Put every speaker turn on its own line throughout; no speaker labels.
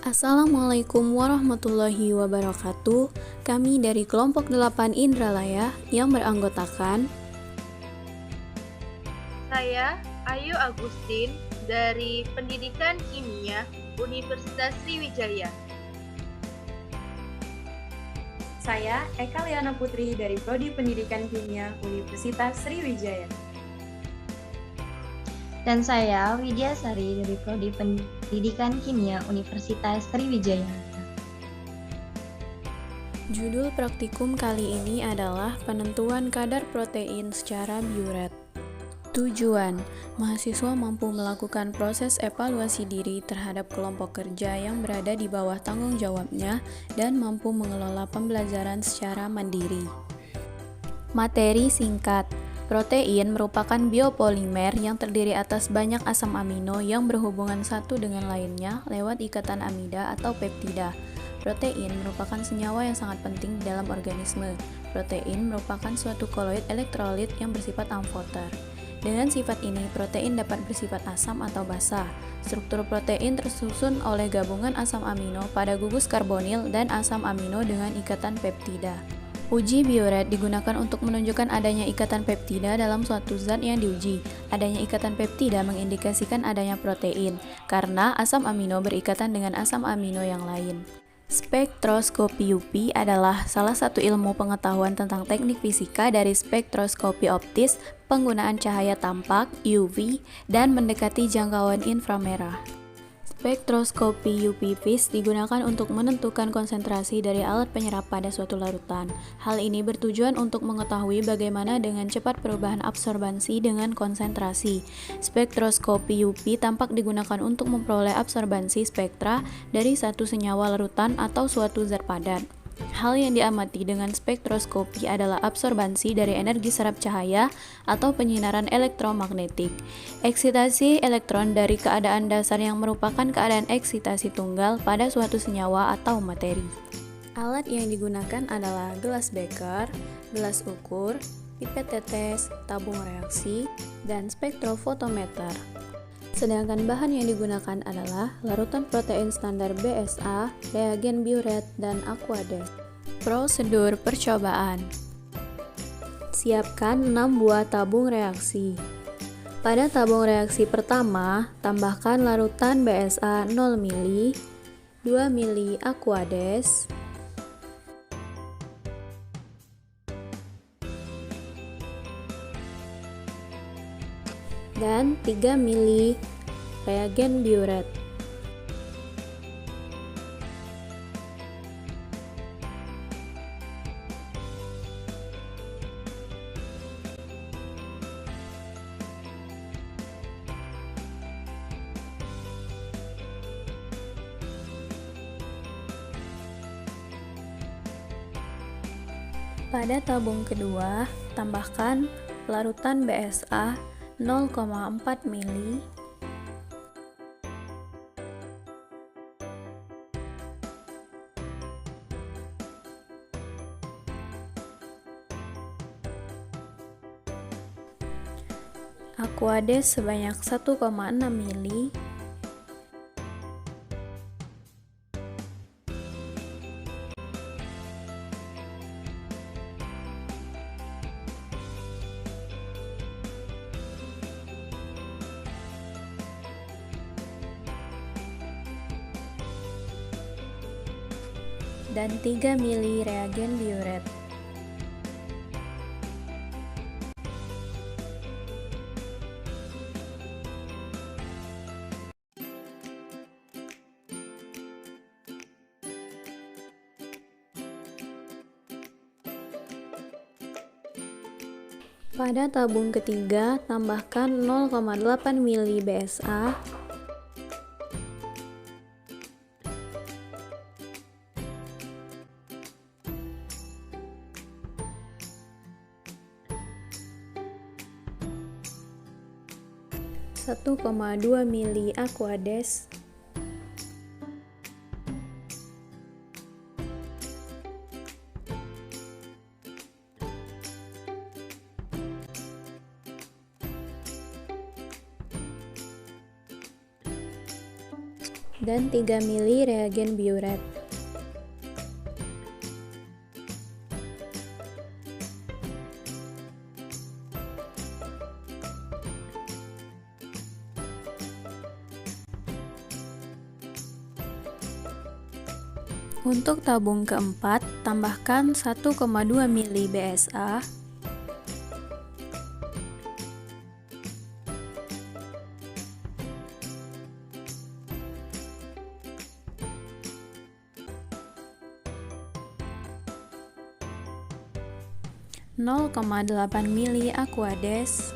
Assalamualaikum warahmatullahi wabarakatuh. Kami dari kelompok 8 Indralaya yang beranggotakan
Saya Ayu Agustin dari Pendidikan Kimia Universitas Sriwijaya.
Saya Eka Liana Putri dari Prodi Pendidikan Kimia Universitas Sriwijaya.
Dan saya Widya Sari dari Prodi Pendidikan Kimia Universitas Sriwijaya.
Judul praktikum kali ini adalah penentuan kadar protein secara biuret. Tujuan, mahasiswa mampu melakukan proses evaluasi diri terhadap kelompok kerja yang berada di bawah tanggung jawabnya dan mampu mengelola pembelajaran secara mandiri. Materi singkat. Protein merupakan biopolimer yang terdiri atas banyak asam amino yang berhubungan satu dengan lainnya lewat ikatan amida atau peptida. Protein merupakan senyawa yang sangat penting di dalam organisme. Protein merupakan suatu koloid elektrolit yang bersifat amfoter. Dengan sifat ini, protein dapat bersifat asam atau basa. Struktur protein tersusun oleh gabungan asam amino pada gugus karbonil dan asam amino dengan ikatan peptida. Uji biuret digunakan untuk menunjukkan adanya ikatan peptida dalam suatu zat yang diuji. Adanya ikatan peptida mengindikasikan adanya protein, karena asam amino berikatan dengan asam amino yang lain. Spektroskopi UV adalah salah satu ilmu pengetahuan tentang teknik fisika dari spektroskopi optis, penggunaan cahaya tampak UV, dan mendekati jangkauan inframerah. Spektroskopi UV vis digunakan untuk menentukan konsentrasi dari alat penyerap pada suatu larutan. Hal ini bertujuan untuk mengetahui bagaimana dengan cepat perubahan absorbansi dengan konsentrasi. Spektroskopi UV tampak digunakan untuk memperoleh absorbansi spektra dari satu senyawa larutan atau suatu zat padat. Hal yang diamati dengan spektroskopi adalah absorbansi dari energi serap cahaya atau penyinaran elektromagnetik. Eksitasi elektron dari keadaan dasar yang merupakan keadaan eksitasi tunggal pada suatu senyawa atau materi. Alat yang digunakan adalah gelas beker, gelas ukur, pipet tetes, tabung reaksi, dan spektrofotometer. Sedangkan bahan yang digunakan adalah larutan protein standar BSA, reagen biuret, dan Aquades. Prosedur percobaan. Siapkan 6 buah tabung reaksi. Pada tabung reaksi pertama, tambahkan larutan BSA 0 ml, 2 ml Aquades, dan 3 ml reagen biuret. Pada tabung kedua, tambahkan larutan BSA 0,4 ml, Aquades sebanyak 1,6 ml, dan 3 ml reagen biuret. Pada tabung ketiga, tambahkan 0,8 ml BSA, satu koma dua ml Aquades, dan 3 mili reagen biuret. Untuk tabung keempat, tambahkan 1,2 mili BSA, nol koma delapan mili Aquades,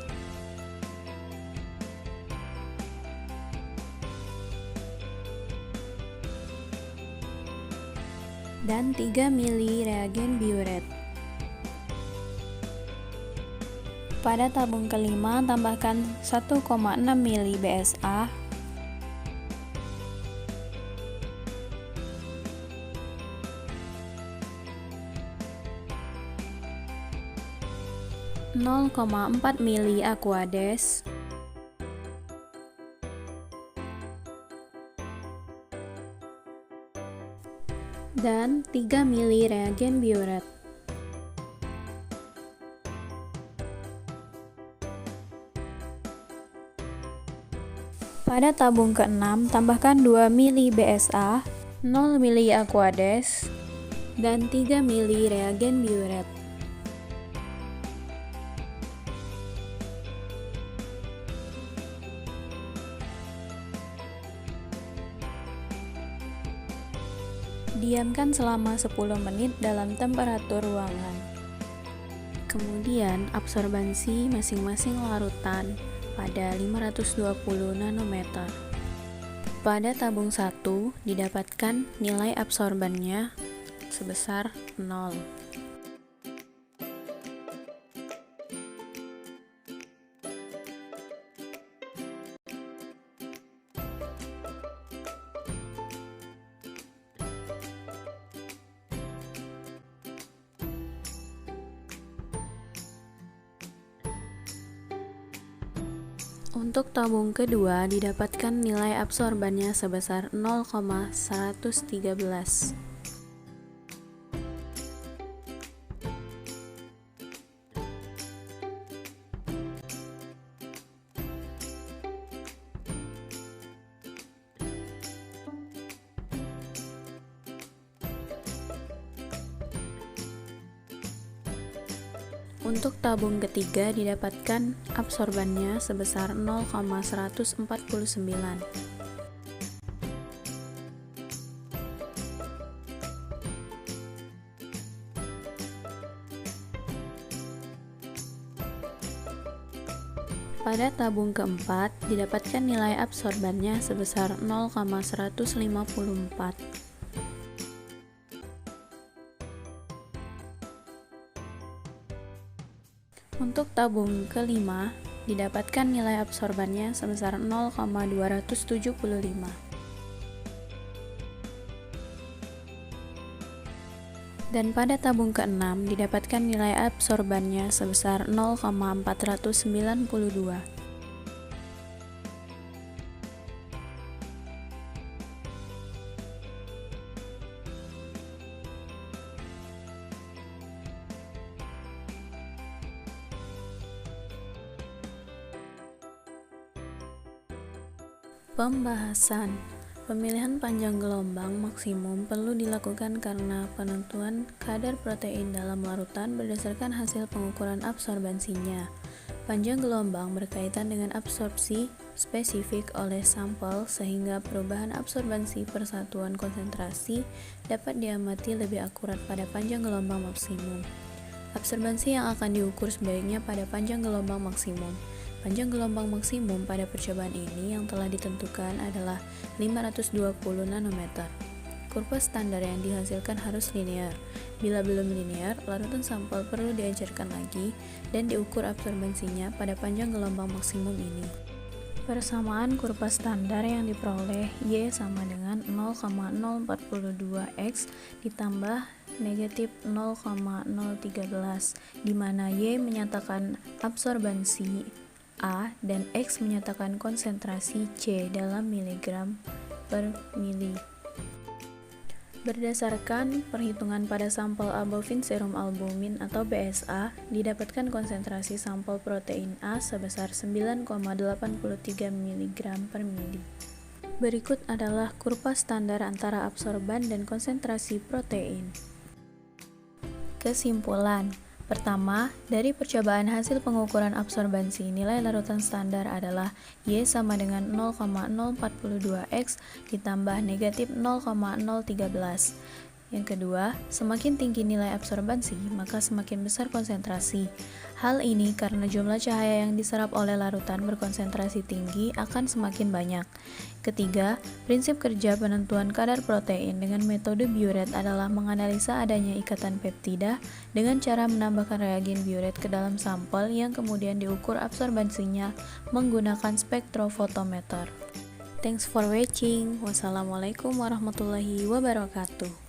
dan 3 mili reagen biuret. Pada tabung kelima, tambahkan 1,6 mili BSA, nol koma empat mili Aquades, dan 3 mili reagen biuret. Pada tabung ke-6, tambahkan 2 mili BSA, 0 mili Aquades, dan 3 mili reagen biuret. Diamkan selama 10 menit dalam temperatur ruangan. Kemudian, absorbansi masing-masing larutan pada 520 nanometer. Pada tabung 1, didapatkan nilai absorbannya sebesar 0. Untuk tabung kedua, didapatkan nilai absorbannya sebesar 0,113. Untuk tabung ketiga didapatkan absorbannya sebesar 0,149. Pada tabung keempat didapatkan nilai absorbannya sebesar 0,154. Untuk tabung kelima, didapatkan nilai absorbannya sebesar 0,275. Dan pada tabung keenam, didapatkan nilai absorbannya sebesar 0,492. Pembahasan. Pemilihan panjang gelombang maksimum perlu dilakukan karena penentuan kadar protein dalam larutan berdasarkan hasil pengukuran absorbansinya. Panjang gelombang berkaitan dengan absorpsi spesifik oleh sampel sehingga perubahan absorbansi per satuan konsentrasi dapat diamati lebih akurat pada panjang gelombang maksimum. Absorbansi yang akan diukur sebaiknya pada panjang gelombang maksimum. Panjang gelombang maksimum pada percobaan ini yang telah ditentukan adalah 520 nanometer. Kurva standar yang dihasilkan harus linear. Bila belum linear, larutan sampel perlu diajarkan lagi dan diukur absorbansinya pada panjang gelombang maksimum ini. Persamaan kurva standar yang diperoleh Y sama dengan 0,042 X ditambah negatif 0,013, di mana Y menyatakan absorbansi A dan X menyatakan konsentrasi C dalam miligram per mili. Berdasarkan perhitungan pada sampel bovine serum albumin atau BSA, didapatkan konsentrasi sampel protein A sebesar 9,83 mg per mili. Berikut adalah kurva standar antara absorban dan konsentrasi protein. Kesimpulan. Pertama, dari percobaan hasil pengukuran absorbansi, nilai larutan standar adalah Y sama dengan 0,042X ditambah negatif 0,013. Yang kedua, semakin tinggi nilai absorbansi, maka semakin besar konsentrasi. Hal ini karena jumlah cahaya yang diserap oleh larutan berkonsentrasi tinggi akan semakin banyak. Ketiga, prinsip kerja penentuan kadar protein dengan metode biuret adalah menganalisa adanya ikatan peptida dengan cara menambahkan reagen biuret ke dalam sampel yang kemudian diukur absorbansinya menggunakan spektrofotometer. Thanks for watching. Wassalamualaikum warahmatullahi wabarakatuh.